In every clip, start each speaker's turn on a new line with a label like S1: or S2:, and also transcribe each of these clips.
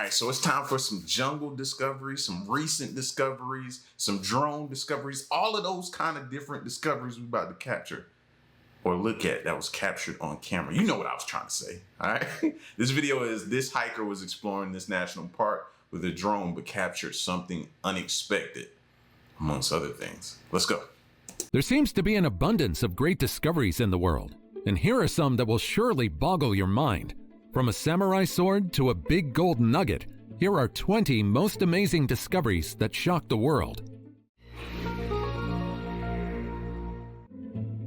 S1: right, so it's time for some jungle discoveries, some recent discoveries, some drone discoveries, all of those kind of different discoveries we about to capture or look at that was captured on camera. You know what I was trying to say, all right? This video is this hiker was exploring this national park with a drone but captured something unexpected, amongst other things. Let's go.
S2: There seems to be an abundance of great discoveries in the world, and here are some that will surely boggle your mind. From a samurai sword to a big gold nugget, here are 20 most amazing discoveries that shocked the world.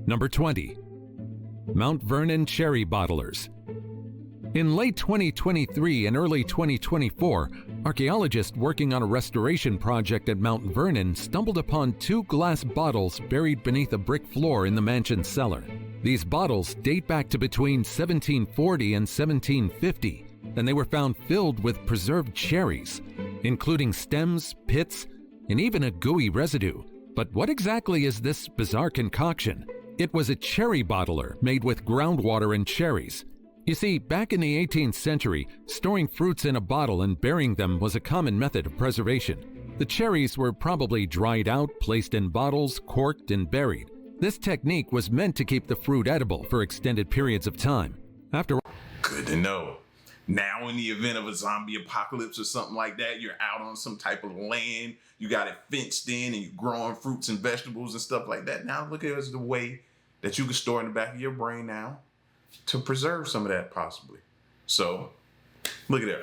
S2: Number 20. Mount Vernon cherry bottlers. In late 2023 and early 2024, archaeologists working on a restoration project at Mount Vernon stumbled upon 2 glass bottles buried beneath a brick floor in the mansion's cellar. These bottles date back to between 1740 and 1750, and they were found filled with preserved cherries, including stems, pits, and even a gooey residue. But what exactly is this bizarre concoction? It was a cherry bottler made with groundwater and cherries. You see, back in the 18th century, storing fruits in a bottle and burying them was a common method of preservation. The cherries were probably dried out, placed in bottles, corked, and buried. This technique was meant to keep the fruit edible for extended periods of time. After all,
S1: good to know. Now, in the event of a zombie apocalypse or something like that, you're out on some type of land, you got it fenced in, and you're growing fruits and vegetables and stuff like that. Now, look at it as the way that you can store in the back of your brain now to preserve some of that possibly. So, look at that.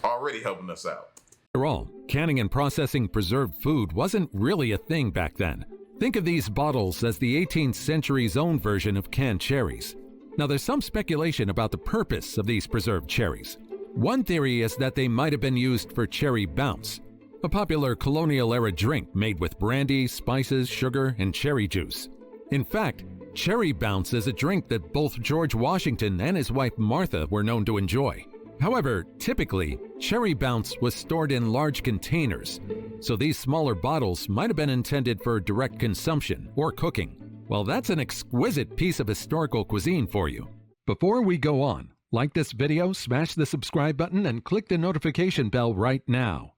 S1: Already helping us out.
S2: After all, canning and processing preserved food wasn't really a thing back then. Think of these bottles as the 18th century's own version of canned cherries. Now, there's some speculation about the purpose of these preserved cherries. One theory is that they might have been used for cherry bounce, a popular colonial-era drink made with brandy, spices, sugar, and cherry juice. In fact, cherry bounce is a drink that both George Washington and his wife Martha were known to enjoy. However, typically, cherry bounce was stored in large containers, so these smaller bottles might have been intended for direct consumption or cooking. Well, that's an exquisite piece of historical cuisine for you. Before we go on, like this video, smash the subscribe button, and click the notification bell right now.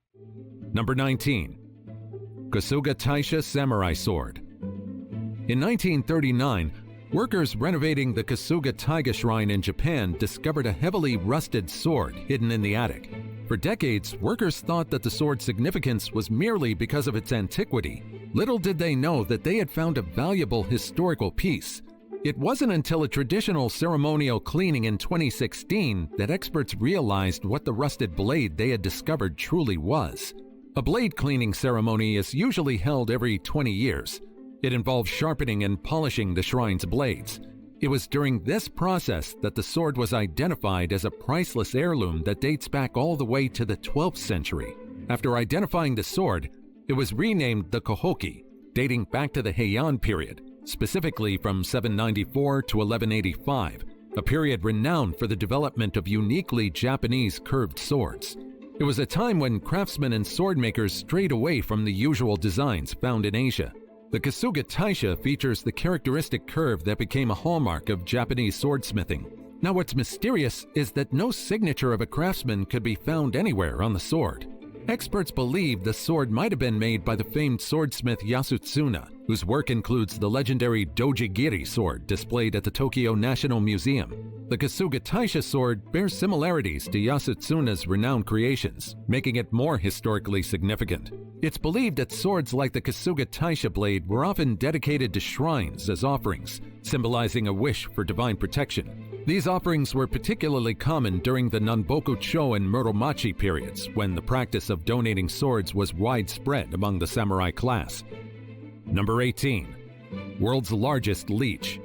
S2: Number 19. Kasuga Taisha Samurai Sword. In 1939, workers renovating the Kasuga Taisha Shrine in Japan discovered a heavily rusted sword hidden in the attic. For decades, workers thought that the sword's significance was merely because of its antiquity. Little did they know that they had found a valuable historical piece. It wasn't until a traditional ceremonial cleaning in 2016 that experts realized what the rusted blade they had discovered truly was. A blade cleaning ceremony is usually held every 20 years. It involves sharpening and polishing the shrine's blades. It was during this process that the sword was identified as a priceless heirloom that dates back all the way to the 12th century. After identifying the sword, it was renamed the Kohoki, dating back to the Heian period, specifically from 794 to 1185, a period renowned for the development of uniquely Japanese curved swords. It was a time when craftsmen and sword makers strayed away from the usual designs found in Asia. The Kasuga Taisha features the characteristic curve that became a hallmark of Japanese swordsmithing. Now, what's mysterious is that no signature of a craftsman could be found anywhere on the sword. Experts believe the sword might have been made by the famed swordsmith Yasutsuna, whose work includes the legendary Dodecahedron sword displayed at the Tokyo National Museum. The Kasuga Taisha sword bears similarities to Yasutsuna's renowned creations, making it more historically significant. It's believed that swords like the Kasuga Taisha blade were often dedicated to shrines as offerings, symbolizing a wish for divine protection. These offerings were particularly common during the Nanboku-cho and Muromachi periods, when the practice of donating swords was widespread among the samurai class. Number 18. World's largest leech.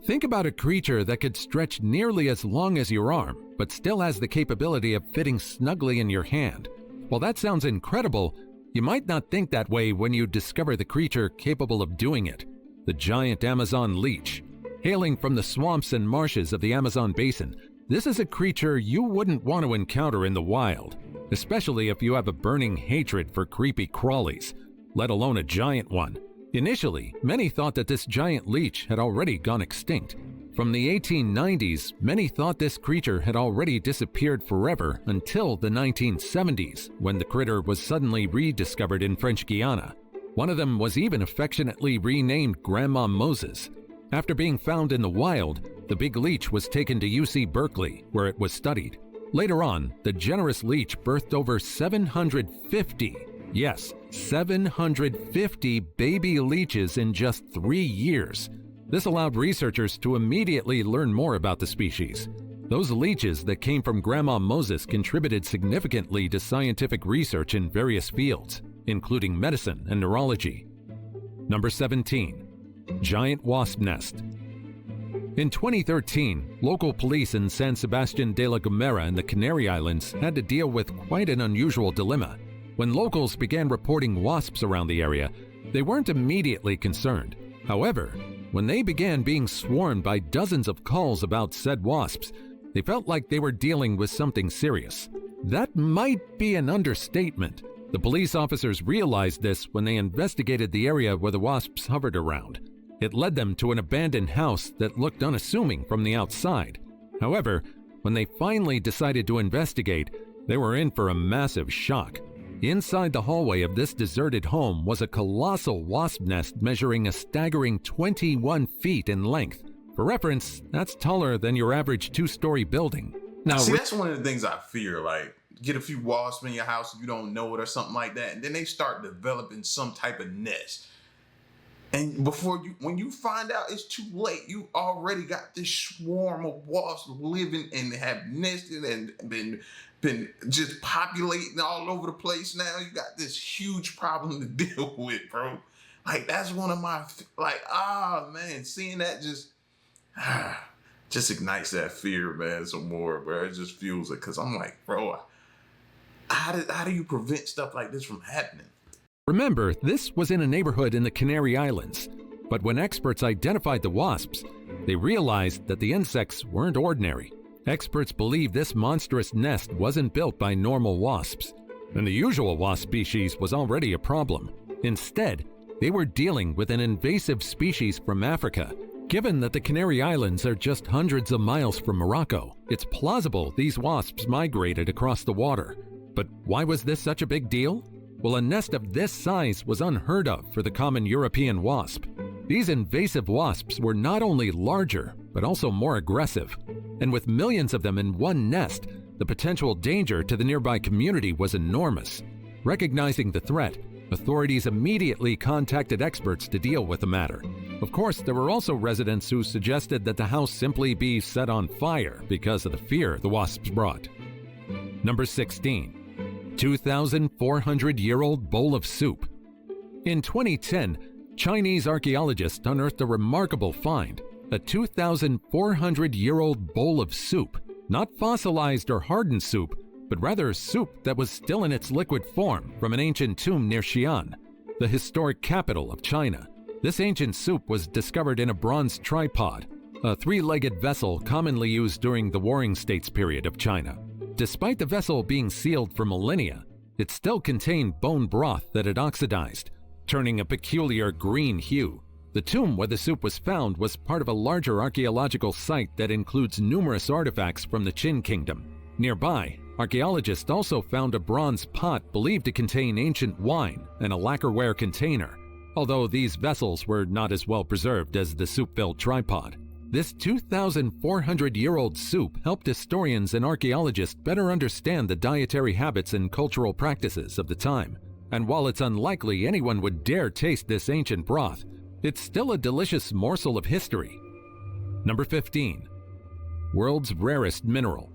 S2: Think about a creature that could stretch nearly as long as your arm, but still has the capability of fitting snugly in your hand. While that sounds incredible, you might not think that way when you discover the creature capable of doing it, the giant Amazon leech. Hailing from the swamps and marshes of the Amazon basin, this is a creature you wouldn't want to encounter in the wild, especially if you have a burning hatred for creepy crawlies, let alone a giant one. Initially, many thought that this giant leech had already gone extinct. From the 1890s, many thought this creature had already disappeared forever until the 1970s, when the critter was suddenly rediscovered in French Guiana. One of them was even affectionately renamed Grandma Moses. After being found in the wild, the big leech was taken to UC Berkeley, where it was studied. Later on, the generous leech birthed over 750, yes, 750 baby leeches in just 3 years. This allowed researchers to immediately learn more about the species. Those leeches that came from Grandma Moses contributed significantly to scientific research in various fields, including medicine and neurology. Number 17. Giant wasp nest. In 2013, local police in San Sebastian de la Gomera in the Canary Islands had to deal with quite an unusual dilemma. When locals began reporting wasps around the area, they weren't immediately concerned. However, when they began being swarmed by dozens of calls about said wasps, they felt like they were dealing with something serious. That might be an understatement. The police officers realized this when they investigated the area where the wasps hovered around. It led them to an abandoned house that looked unassuming from the outside. However, when they finally decided to investigate, they were in for a massive shock. Inside the hallway of this deserted home was a colossal wasp nest measuring a staggering 21 feet in length. For reference, that's taller than your average 2-story building. Now,
S1: see, that's one of the things I fear, like, get a few wasps in your house, you don't know it or something like that, and then they start developing some type of nest. And when you find out it's too late, you already got this swarm of wasps living and have nested and been just populating all over the place. Now you got this huge problem to deal with, bro. Like, that's one of my, man, seeing that just ignites that fear, man, some more, bro. It just fuels it, because I'm like, bro, how do you prevent stuff like this from happening?
S2: Remember, this was in a neighborhood in the Canary Islands. But when experts identified the wasps, they realized that the insects weren't ordinary. Experts believe this monstrous nest wasn't built by normal wasps, and the usual wasp species was already a problem. Instead, they were dealing with an invasive species from Africa. Given that the Canary Islands are just hundreds of miles from Morocco, it's plausible these wasps migrated across the water. But why was this such a big deal? Well, a nest of this size was unheard of for the common European wasp. These invasive wasps were not only larger, but also more aggressive. And with millions of them in one nest, the potential danger to the nearby community was enormous. Recognizing the threat, authorities immediately contacted experts to deal with the matter. Of course, there were also residents who suggested that the house simply be set on fire because of the fear the wasps brought. Number 16. 2,400-year-old bowl of soup. In 2010, Chinese archaeologists unearthed a remarkable find, a 2,400-year-old bowl of soup. Not fossilized or hardened soup, but rather soup that was still in its liquid form from an ancient tomb near Xi'an, the historic capital of China. This ancient soup was discovered in a bronze tripod, a 3-legged vessel commonly used during the Warring States period of China. Despite the vessel being sealed for millennia, it still contained bone broth that had oxidized, turning a peculiar green hue. The tomb where the soup was found was part of a larger archaeological site that includes numerous artifacts from the Qin Kingdom. Nearby, archaeologists also found a bronze pot believed to contain ancient wine and a lacquerware container, although these vessels were not as well preserved as the soup-filled tripod. This 2,400-year-old soup helped historians and archaeologists better understand the dietary habits and cultural practices of the time. And while it's unlikely anyone would dare taste this ancient broth, it's still a delicious morsel of history. Number 15. World's rarest mineral.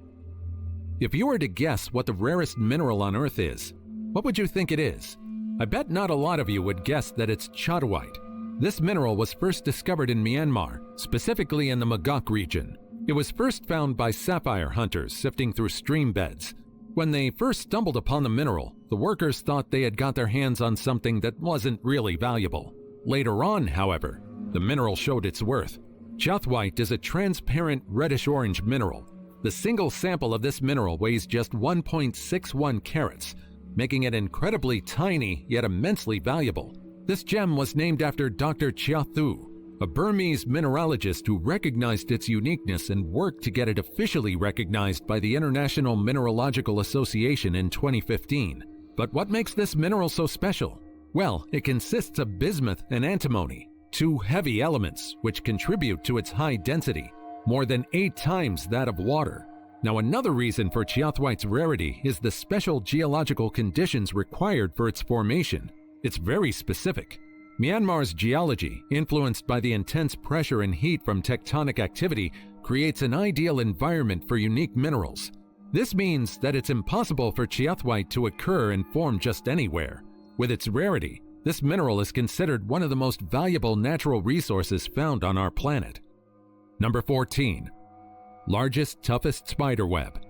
S2: If you were to guess what the rarest mineral on Earth is, what would you think it is? I bet not a lot of you would guess that it's chadoite. This mineral was first discovered in Myanmar, specifically in the Magok region. It was first found by sapphire hunters sifting through stream beds. When they first stumbled upon the mineral, the workers thought they had got their hands on something that wasn't really valuable. Later on, however, the mineral showed its worth. Chadoite is a transparent reddish-orange mineral. The single sample of this mineral weighs just 1.61 carats, making it incredibly tiny yet immensely valuable. This gem was named after Dr. Chia Thu, a Burmese mineralogist who recognized its uniqueness and worked to get it officially recognized by the International Mineralogical Association in 2015. But what makes this mineral so special? Well, it consists of bismuth and antimony, two heavy elements which contribute to its high density, more than 8 times that of water. Now, another reason for chiathwite's rarity is the special geological conditions required for its formation. It's very specific. Myanmar's geology, influenced by the intense pressure and heat from tectonic activity, creates an ideal environment for unique minerals. This means that it's impossible for chiathwite to occur and form just anywhere. With its rarity, this mineral is considered one of the most valuable natural resources found on our planet. Number 14. Largest, toughest spiderweb.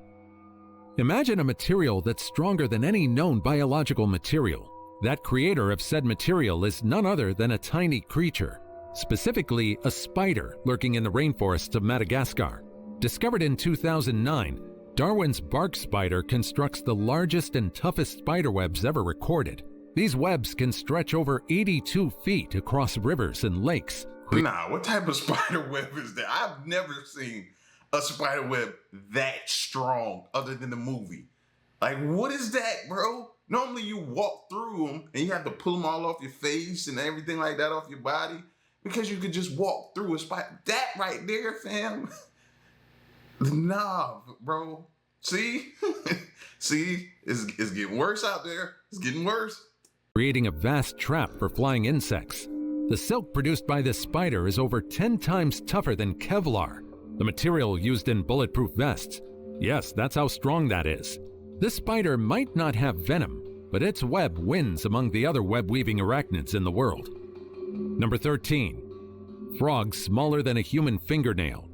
S2: Imagine a material that's stronger than any known biological material. That creator of said material is none other than a tiny creature, specifically a spider lurking in the rainforests of Madagascar. Discovered in 2009, Darwin's bark spider constructs the largest and toughest spiderwebs ever recorded. These webs can stretch over 82 feet across rivers and lakes.
S1: Nah, what type of spider web is that? I've never seen a spider web that strong other than the movie. Like, what is that, bro? Normally you walk through them and you have to pull them all off your face and everything like that off your body because you could just walk through a spider. That right there, fam. Nah, bro. See? See? It's getting worse out there. It's getting worse.
S2: Creating a vast trap for flying insects. The silk produced by this spider is over 10 times tougher than Kevlar, the material used in bulletproof vests. Yes, that's how strong that is. This spider might not have venom, but its web wins among the other web-weaving arachnids in the world. Number 13. Frogs smaller than a human fingernail.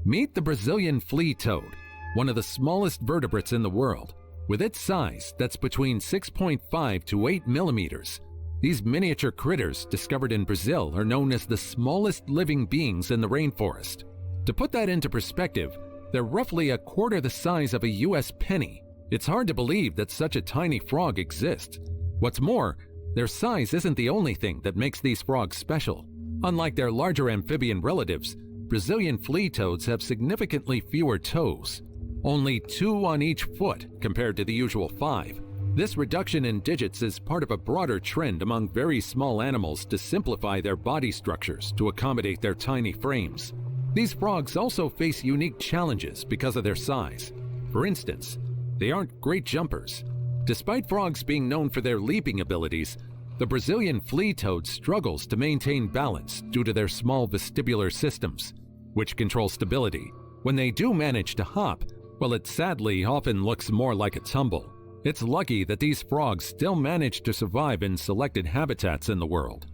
S2: Meet the Brazilian flea toad, one of the smallest vertebrates in the world. With its size that's between 6.5 to 8 millimeters, these miniature critters discovered in Brazil are known as the smallest living beings in the rainforest. To put that into perspective, they're roughly a quarter the size of a US penny. It's hard to believe that such a tiny frog exists. What's more, their size isn't the only thing that makes these frogs special. Unlike their larger amphibian relatives, Brazilian flea toads have significantly fewer toes, only 2 on each foot compared to the usual 5. This reduction in digits is part of a broader trend among very small animals to simplify their body structures to accommodate their tiny frames. These frogs also face unique challenges because of their size. For instance, they aren't great jumpers. Despite frogs being known for their leaping abilities, the Brazilian flea toad struggles to maintain balance due to their small vestibular systems, which control stability. When they do manage to hop, well, it sadly often looks more like a tumble. It's lucky that these frogs still manage to survive in selected habitats in the world.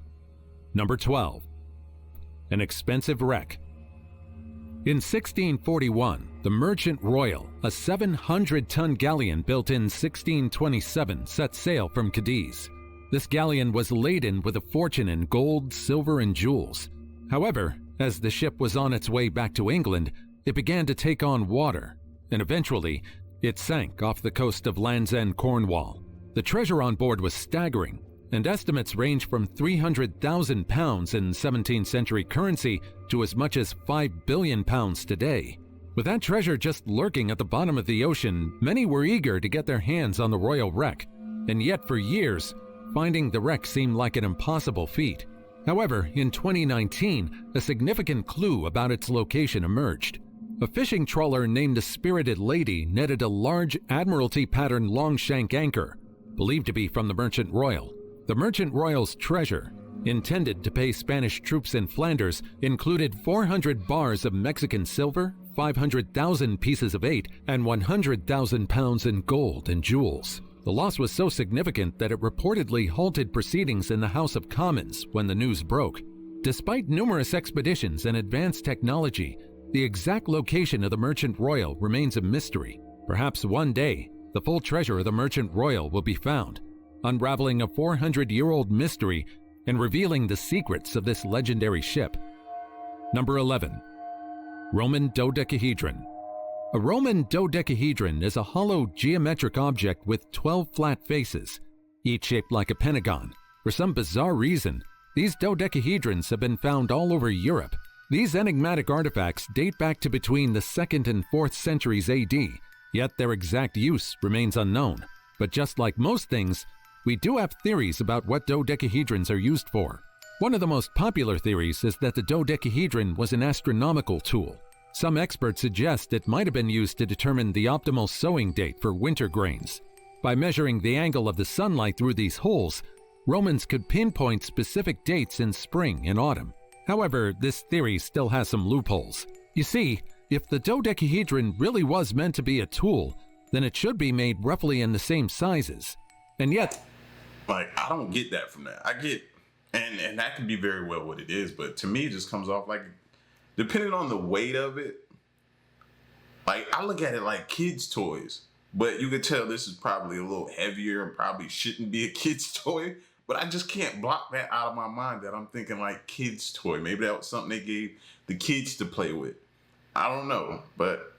S2: Number 12. An expensive wreck. In 1641, the Merchant Royal, a 700-ton galleon built in 1627, set sail from Cadiz. This galleon was laden with a fortune in gold, silver, and jewels. However, as the ship was on its way back to England, it began to take on water, and eventually, it sank off the coast of Land's End, Cornwall. The treasure on board was staggering, and estimates range from 300,000 pounds in 17th century currency to as much as 5 billion pounds today. With that treasure just lurking at the bottom of the ocean, many were eager to get their hands on the royal wreck, and yet for years, finding the wreck seemed like an impossible feat. However, in 2019, a significant clue about its location emerged. A fishing trawler named the Spirited Lady netted a large Admiralty pattern longshank anchor, believed to be from the Merchant Royal. The Merchant Royal's treasure, intended to pay Spanish troops in Flanders, included 400 bars of Mexican silver, 500,000 pieces of 8, and 100,000 pounds in gold and jewels. The loss was so significant that it reportedly halted proceedings in the House of Commons when the news broke. Despite numerous expeditions and advanced technology, the exact location of the Merchant Royal remains a mystery. Perhaps one day, the full treasure of the Merchant Royal will be found, unraveling a 400-year-old mystery and revealing the secrets of this legendary ship. Number 11. Roman dodecahedron. A Roman dodecahedron is a hollow geometric object with 12 flat faces, each shaped like a pentagon. For some bizarre reason, These dodecahedrons have been found all over Europe. These enigmatic artifacts date back to between the 2nd and 4th centuries AD, yet their exact use remains unknown. But just like most things, we do have theories about what dodecahedrons are used for. One of the most popular theories is that the dodecahedron was an astronomical tool. Some experts suggest it might have been used to determine the optimal sowing date for winter grains. By measuring the angle of the sunlight through these holes, Romans could pinpoint specific dates in spring and autumn. However, this theory still has some loopholes. You see, if the dodecahedron really was meant to be a tool, then it should be made roughly in the same sizes. And yet,
S1: I don't get that from that. I get, and that could be very well what it is, but to me, it just comes off like, depending on the weight of it, like I look at it like kids' toys, but you could tell this is probably a little heavier and probably shouldn't be a kid's toy. But I just can't block that out of my mind that I'm thinking like kids' toy. Maybe that was something they gave the kids to play with. I don't know, but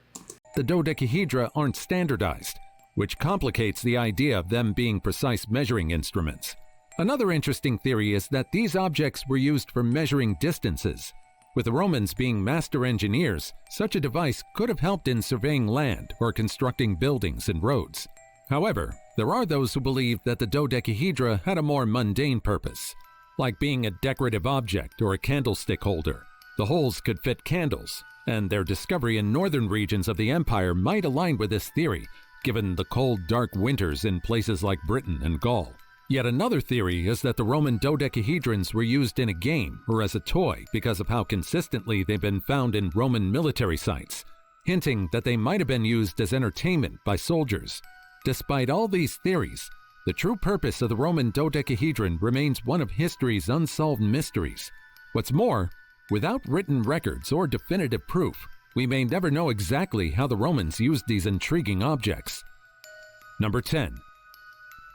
S2: the dodecahedra aren't standardized, which complicates the idea of them being precise measuring instruments. Another interesting theory is that these objects were used for measuring distances. With the Romans being master engineers, such a device could have helped in surveying land or constructing buildings and roads. However, there are those who believe that the dodecahedra had a more mundane purpose, like being a decorative object or a candlestick holder. The holes could fit candles, and their discovery in northern regions of the empire might align with this theory, given the cold, dark winters in places like Britain and Gaul. Yet another theory is that the Roman dodecahedrons were used in a game or as a toy because of how consistently they've been found in Roman military sites, hinting that they might have been used as entertainment by soldiers. Despite all these theories, the true purpose of the Roman dodecahedron remains one of history's unsolved mysteries. What's more, without written records or definitive proof, we may never know exactly how the Romans used these intriguing objects. Number 10.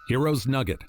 S2: Hero's Nugget.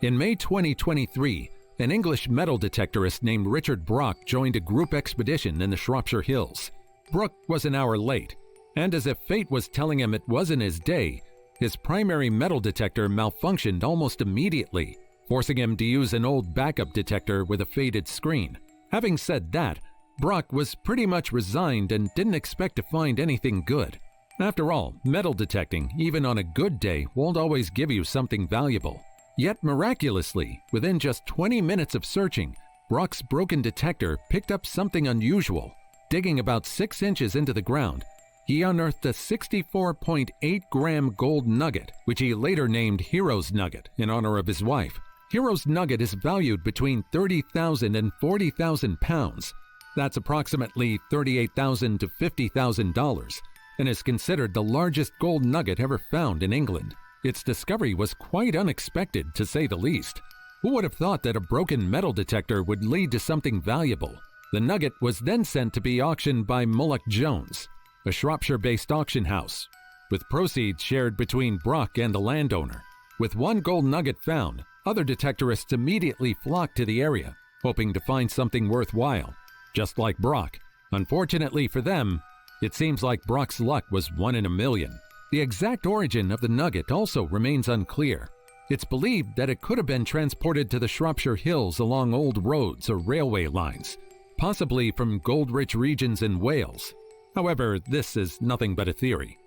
S2: In May 2023, an English metal detectorist named Richard Brock joined a group expedition in the Shropshire Hills. Brook was an hour late, and as if fate was telling him it wasn't his day, his primary metal detector malfunctioned almost immediately, forcing him to use an old backup detector with a faded screen. Having said that, Brock was pretty much resigned and didn't expect to find anything good. After all, metal detecting, even on a good day, won't always give you something valuable. Yet miraculously, within just 20 minutes of searching, Brock's broken detector picked up something unusual. Digging about 6 inches into the ground, he unearthed a 64.8-gram gold nugget, which he later named Hero's Nugget in honor of his wife. Hero's Nugget is valued between 30,000 and 40,000 pounds. That's approximately $38,000 to $50,000, and is considered the largest gold nugget ever found in England. Its discovery was quite unexpected, to say the least. Who would have thought that a broken metal detector would lead to something valuable? The nugget was then sent to be auctioned by Mullock Jones, a Shropshire-based auction house, with proceeds shared between Brock and the landowner. With one gold nugget found, other detectorists immediately flocked to the area, hoping to find something worthwhile. Just like Brock, unfortunately for them, it seems like Brock's luck was 1 in a million. The exact origin of the nugget also remains unclear. It's believed that it could have been transported to the Shropshire Hills along old roads or railway lines, possibly from gold-rich regions in Wales. However, this is nothing but a theory.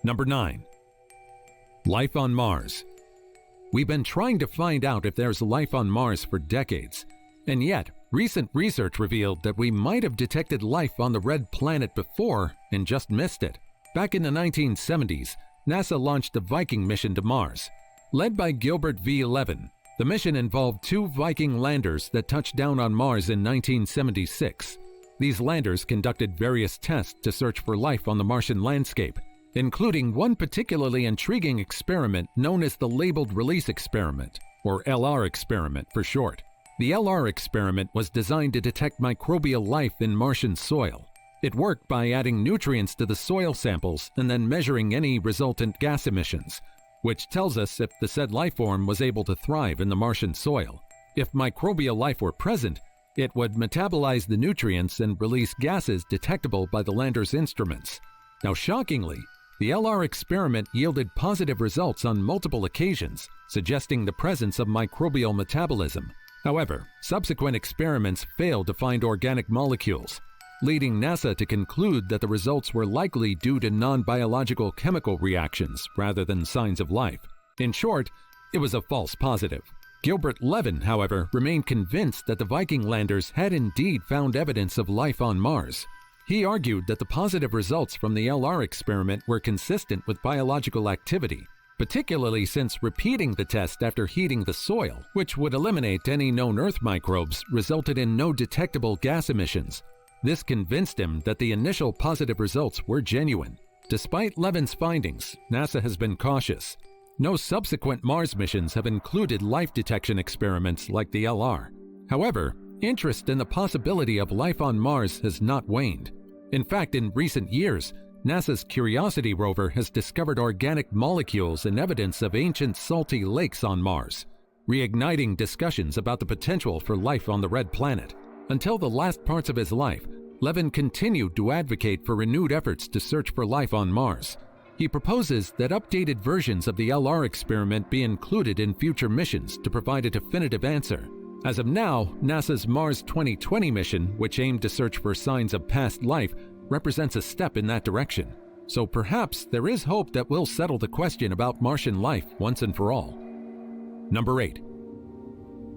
S2: Number 9. Life on Mars. We've been trying to find out if there's life on Mars for decades, and yet recent research revealed that we might have detected life on the red planet before and just missed it. Back in the 1970s, NASA launched the Viking mission to Mars. Led by Gilbert V11, the mission involved 2 Viking landers that touched down on Mars in 1976. These landers conducted various tests to search for life on the Martian landscape, including one particularly intriguing experiment known as the Labeled Release Experiment, or LR experiment for short. The LR experiment was designed to detect microbial life in Martian soil. It worked by adding nutrients to the soil samples and then measuring any resultant gas emissions, which tells us if the said life form was able to thrive in the Martian soil. If microbial life were present, it would metabolize the nutrients and release gases detectable by the lander's instruments. Now, shockingly, the LR experiment yielded positive results on multiple occasions, suggesting the presence of microbial metabolism. However, subsequent experiments failed to find organic molecules, leading NASA to conclude that the results were likely due to non-biological chemical reactions rather than signs of life. In short, it was a false positive. Gilbert Levin, however, remained convinced that the Viking landers had indeed found evidence of life on Mars. He argued that the positive results from the LR experiment were consistent with biological activity, particularly since repeating the test after heating the soil, which would eliminate any known Earth microbes, resulted in no detectable gas emissions. This convinced him that the initial positive results were genuine. Despite Levin's findings, NASA has been cautious. No subsequent Mars missions have included life detection experiments like the LR. However, interest in the possibility of life on Mars has not waned. In fact, in recent years, NASA's Curiosity rover has discovered organic molecules and evidence of ancient salty lakes on Mars, reigniting discussions about the potential for life on the red planet. Until the last parts of his life, Levin continued to advocate for renewed efforts to search for life on Mars. He proposes that updated versions of the LR experiment be included in future missions to provide a definitive answer. As of now, NASA's Mars 2020 mission, which aimed to search for signs of past life, represents a step in that direction. So perhaps there is hope that we'll settle the question about Martian life once and for all. Number 8.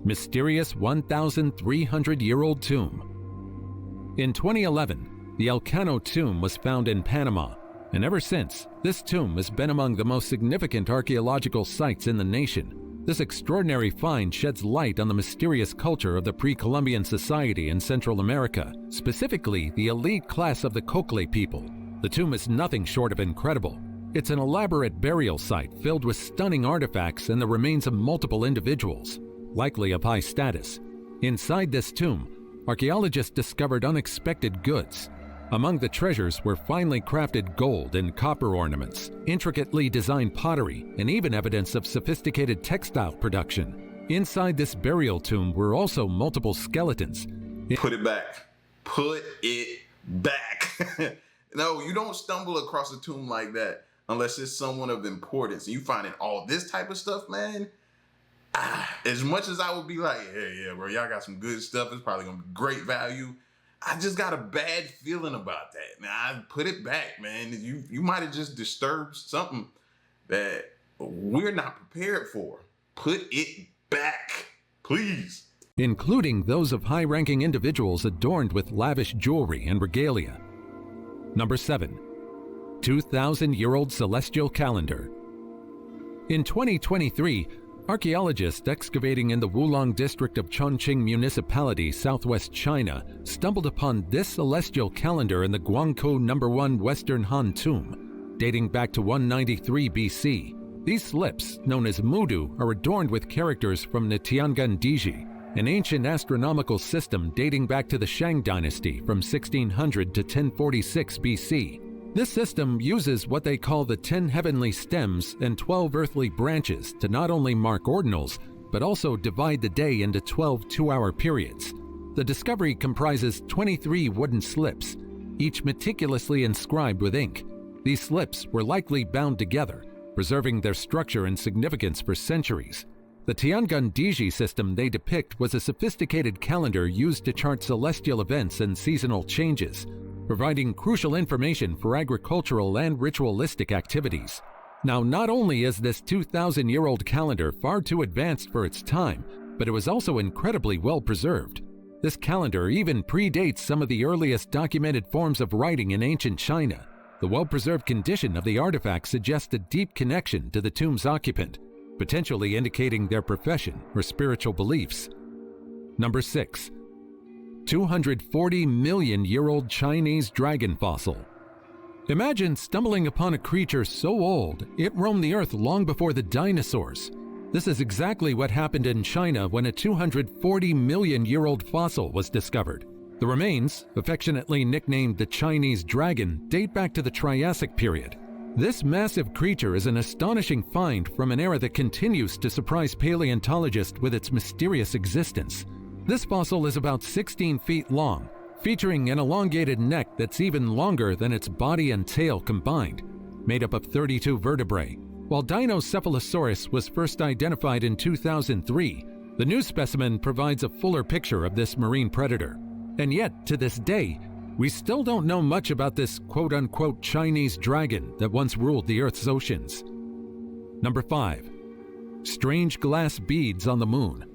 S2: Mysterious 1,300-year-old tomb. In 2011, the Elcano tomb was found in Panama, and ever since, this tomb has been among the most significant archaeological sites in the nation. This extraordinary find sheds light on the mysterious culture of the pre-Columbian society in Central America, specifically the elite class of the Cocle people. The tomb is nothing short of incredible. It's an elaborate burial site filled with stunning artifacts and the remains of multiple individuals, likely of high status. Inside this tomb, archaeologists discovered unexpected goods. Among the treasures were finely crafted gold and copper ornaments, intricately designed pottery, and even evidence of sophisticated textile production. Inside this burial tomb were also multiple skeletons.
S1: Put it back. Put it back. No, you don't stumble across a tomb like that unless it's someone of importance. And you finding all this type of stuff, man. As much as I would be like, yeah, bro, y'all got some good stuff. It's probably going to be great value. I just got a bad feeling about that. Now, I put it back, man. You might have just disturbed something that we're not prepared for. Put it back, please.
S2: Including those of high-ranking individuals adorned with lavish jewelry and regalia. Number 7. 2,000-year-old celestial calendar. In 2023, archaeologists excavating in the Wulong district of Chongqing Municipality, southwest China, stumbled upon this celestial calendar in the Guangkou No. 1 Western Han tomb, dating back to 193 BC. These slips, known as mudu, are adorned with characters from the Tiangong Diji, an ancient astronomical system dating back to the Shang dynasty from 1600 to 1046 BC. This system uses what they call the 10 heavenly stems and 12 earthly branches to not only mark ordinals, but also divide the day into 12 two-hour periods. The discovery comprises 23 wooden slips, each meticulously inscribed with ink. These slips were likely bound together, preserving their structure and significance for centuries. The Tiangong Diji system they depict was a sophisticated calendar used to chart celestial events and seasonal changes, providing crucial information for agricultural and ritualistic activities. Now, not only is this 2,000-year-old calendar far too advanced for its time, but it was also incredibly well preserved. This calendar even predates some of the earliest documented forms of writing in ancient China. The well-preserved condition of the artifact suggests a deep connection to the tomb's occupant, potentially indicating their profession or spiritual beliefs. Number 6. 240-million-year-old Chinese dragon fossil. Imagine stumbling upon a creature so old it roamed the earth long before the dinosaurs. This is exactly what happened in China when a 240-million-year-old fossil was discovered. The remains, affectionately nicknamed the Chinese dragon, date back to the Triassic period. This massive creature is an astonishing find from an era that continues to surprise paleontologists with its mysterious existence. This fossil is about 16 feet long, featuring an elongated neck that's even longer than its body and tail combined, made up of 32 vertebrae. While Dinocephalosaurus was first identified in 2003, The new specimen provides a fuller picture of this marine predator, and yet, to this day, we still don't know much about this quote-unquote Chinese dragon that once ruled the Earth's oceans. Number 5. Strange glass beads on the moon.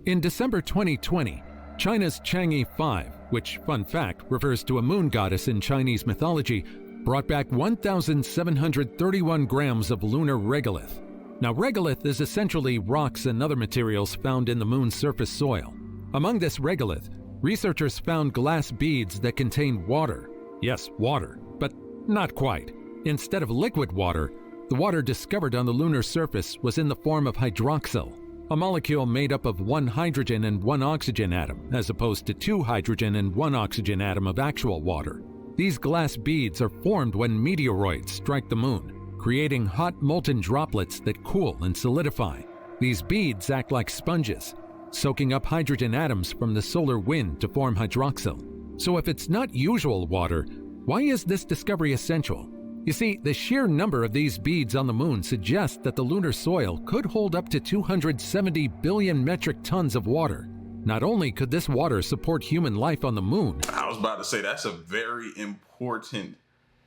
S2: In December 2020, China's Chang'e 5, which, fun fact, refers to a moon goddess in Chinese mythology, brought back 1,731 grams of lunar regolith. Now, regolith is essentially rocks and other materials found in the moon's surface soil. Among this regolith, researchers found glass beads that contain water. Yes, water, but not quite. Instead of liquid water, the water discovered on the lunar surface was in the form of hydroxyl, a molecule made up of one hydrogen and one oxygen atom, as opposed to two hydrogen and one oxygen atom of actual water. These glass beads are formed when meteoroids strike the moon, creating hot molten droplets that cool and solidify. These beads act like sponges, soaking up hydrogen atoms from the solar wind to form hydroxyl. So if it's not usual water, why is this discovery essential? You see, the sheer number of these beads on the moon suggests that the lunar soil could hold up to 270 billion metric tons of water. Not only could this water support human life on the moon—
S1: I was about to say, that's a very important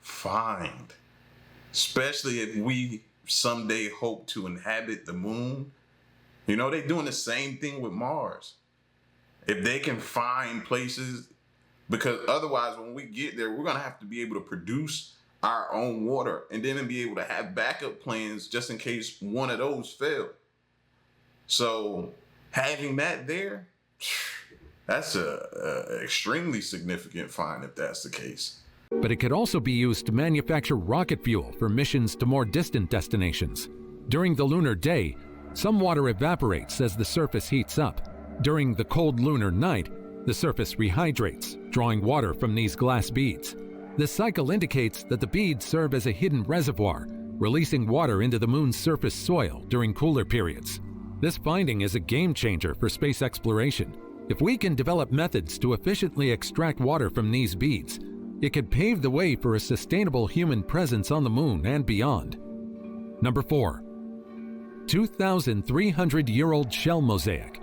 S1: find, especially if we someday hope to inhabit the moon. You know, they're doing the same thing with Mars. If they can find places, because otherwise when we get there, we're gonna have to be able to produce our own water and then be able to have backup plans just in case one of those fail. So having that there, that's a extremely significant find if that's the case.
S2: but it could also be used to manufacture rocket fuel for missions to more distant destinations. During the lunar day, some water evaporates as the surface heats up. During the cold lunar night, the surface rehydrates, drawing water from these glass beads. This cycle indicates that the beads serve as a hidden reservoir, releasing water into the moon's surface soil during cooler periods. This finding is a game changer for space exploration. If we can develop methods to efficiently extract water from these beads, it could pave the way for a sustainable human presence on the moon and beyond. Number 4. 2,300-year-old shell mosaic.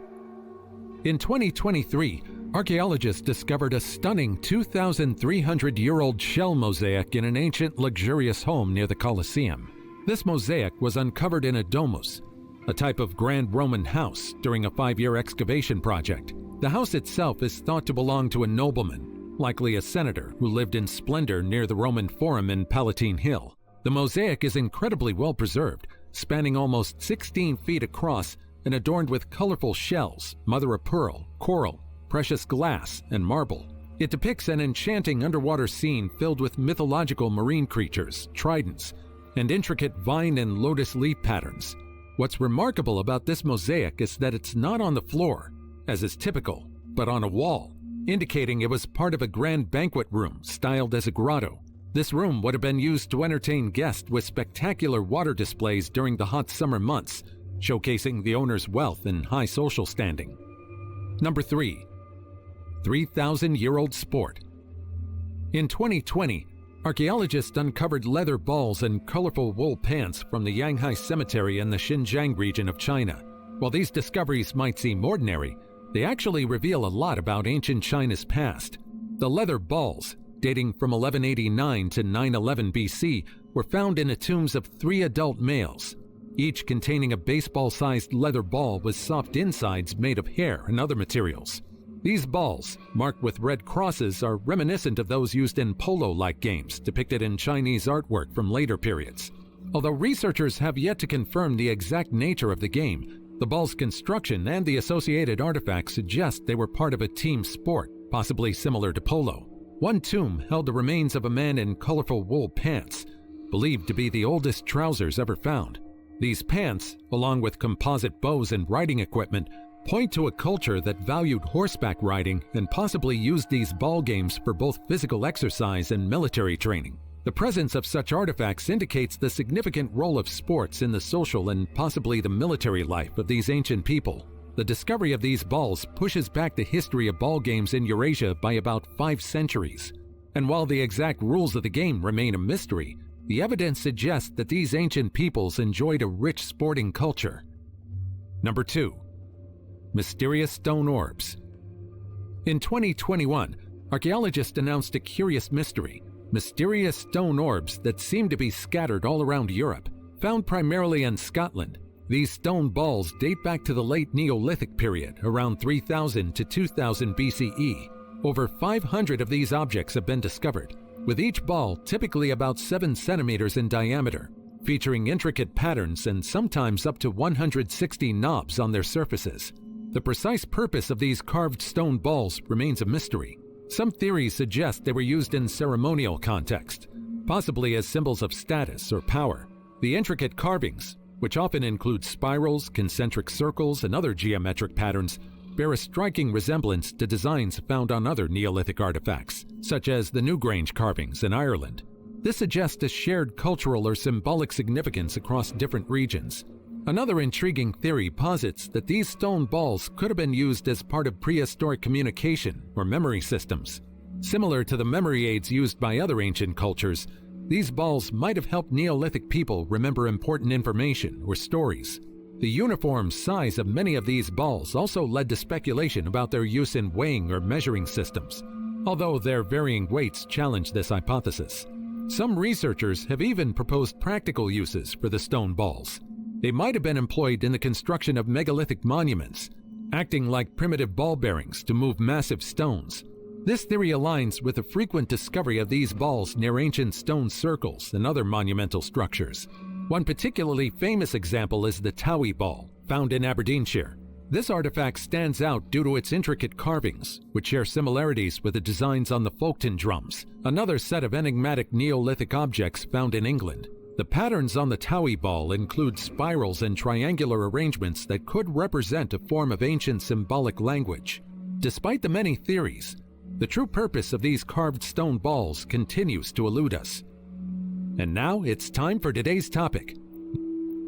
S2: In 2023, archaeologists discovered a stunning 2,300-year-old shell mosaic in an ancient luxurious home near the Colosseum. This mosaic was uncovered in a domus, a type of Grand Roman house, during a 5-year excavation project. The house itself is thought to belong to a nobleman, likely a senator who lived in splendor near the Roman Forum in Palatine Hill. The mosaic is incredibly well preserved, spanning almost 16 feet across and adorned with colorful shells, mother-of-pearl, coral, precious glass, and marble. It depicts an enchanting underwater scene filled with mythological marine creatures, tridents, and intricate vine and lotus leaf patterns. What's remarkable about this mosaic is that it's not on the floor, as is typical, but on a wall, indicating it was part of a grand banquet room styled as a grotto. This room would have been used to entertain guests with spectacular water displays during the hot summer months, showcasing the owner's wealth and high social standing. Number 3. 3,000-year-old sport. In 2020, archaeologists uncovered leather balls and colorful wool pants from the Yanghai Cemetery in the Xinjiang region of China. While these discoveries might seem ordinary, they actually reveal a lot about ancient China's past. The leather balls, dating from 1189 to 911 BC, were found in the tombs of 3 adult males, each containing a baseball-sized leather ball with soft insides made of hair and other materials. These balls, marked with red crosses, are reminiscent of those used in polo-like games depicted in Chinese artwork from later periods. Although researchers have yet to confirm the exact nature of the game, the ball's construction and the associated artifacts suggest they were part of a team sport, possibly similar to polo. One tomb held the remains of a man in colorful wool pants, believed to be the oldest trousers ever found. These pants, along with composite bows and riding equipment, point to a culture that valued horseback riding and possibly used these ball games for both physical exercise and military training. The presence of such artifacts indicates the significant role of sports in the social and possibly the military life of these ancient people. The discovery of these balls pushes back the history of ball games in Eurasia by about 5 centuries. And while the exact rules of the game remain a mystery, the evidence suggests that these ancient peoples enjoyed a rich sporting culture. Number 2. mysterious stone orbs. In 2021, archaeologists announced a curious mystery: mysterious stone orbs that seem to be scattered all around Europe. Found primarily in Scotland, these stone balls date back to the late Neolithic period, around 3000 to 2000 BCE. Over 500 of these objects have been discovered, with each ball typically about 7 centimeters in diameter, featuring intricate patterns and sometimes up to 160 knobs on their surfaces. The precise purpose of these carved stone balls remains a mystery. Some theories suggest they were used in ceremonial context, possibly as symbols of status or power. The intricate carvings, which often include spirals, concentric circles, and other geometric patterns, bear a striking resemblance to designs found on other Neolithic artifacts, such as the Newgrange carvings in Ireland. This suggests a shared cultural or symbolic significance across different regions. Another intriguing theory posits that these stone balls could have been used as part of prehistoric communication or memory systems. Similar to the memory aids used by other ancient cultures, these balls might have helped Neolithic people remember important information or stories. The uniform size of many of these balls also led to speculation about their use in weighing or measuring systems, although their varying weights challenge this hypothesis. Some researchers have even proposed practical uses for the stone balls. They might have been employed in the construction of megalithic monuments, acting like primitive ball bearings to move massive stones. This theory aligns with the frequent discovery of these balls near ancient stone circles and other monumental structures. One particularly famous example is the Towie ball, found in Aberdeenshire. This artifact stands out due to its intricate carvings, which share similarities with the designs on the Folkestone drums, another set of enigmatic Neolithic objects found in England. The patterns on the Towie ball include spirals and triangular arrangements that could represent a form of ancient symbolic language. Despite the many theories, the true purpose of these carved stone balls continues to elude us. And now it's time for today's topic.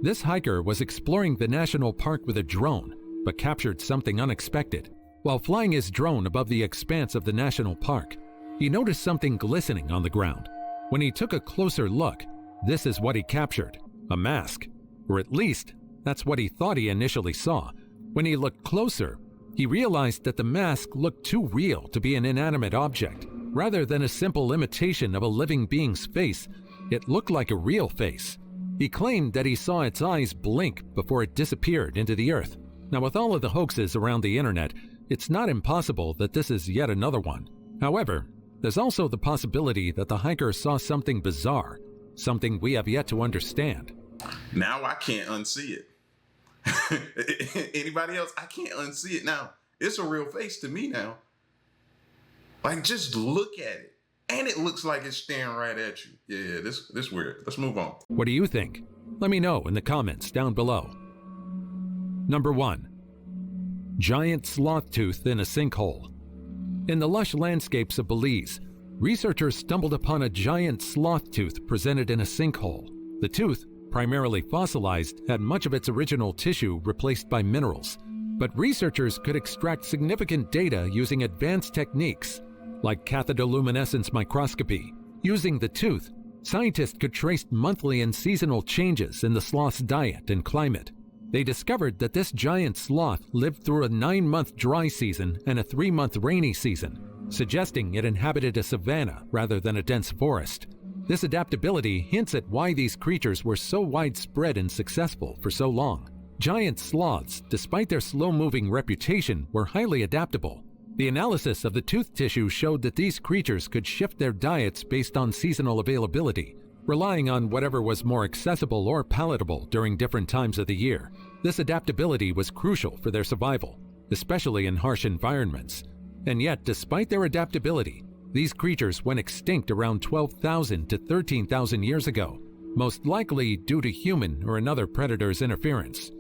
S2: This hiker was exploring the national park with a drone, but captured something unexpected. While flying his drone above the expanse of the national park, he noticed something glistening on the ground. When he took a closer look, this is what he captured: a mask. Or at least, that's what he thought he initially saw. When he looked closer, he realized that the mask looked too real to be an inanimate object. Rather than a simple imitation of a living being's face, it looked like a real face. He claimed that he saw its eyes blink before it disappeared into the earth. Now, with all of the hoaxes around the internet, it's not impossible that this is yet another one. However, there's also the possibility that the hiker saw something bizarre, something we have yet to understand.
S1: Now I can't unsee it. Anybody else? I can't unsee it now. It's a real face to me now. Like, just look at it. And it looks like it's staring right at you. Yeah, this weird. Let's move on.
S2: What do you think? Let me know in the comments down below. Number 1. Giant sloth tooth in a sinkhole. In the lush landscapes of Belize, researchers stumbled upon a giant sloth tooth presented in a sinkhole. The tooth, primarily fossilized, had much of its original tissue replaced by minerals. But researchers could extract significant data using advanced techniques like cathodoluminescence microscopy. Using the tooth, scientists could trace monthly and seasonal changes in the sloth's diet and climate. They discovered that this giant sloth lived through a 9-month dry season and a 3-month rainy season, suggesting it inhabited a savanna rather than a dense forest. This adaptability hints at why these creatures were so widespread and successful for so long. Giant sloths, despite their slow-moving reputation, were highly adaptable. The analysis of the tooth tissue showed that these creatures could shift their diets based on seasonal availability, relying on whatever was more accessible or palatable during different times of the year. This adaptability was crucial for their survival, especially in harsh environments. And yet, despite their adaptability, these creatures went extinct around 12,000 to 13,000 years ago, most likely due to human or another predator's interference.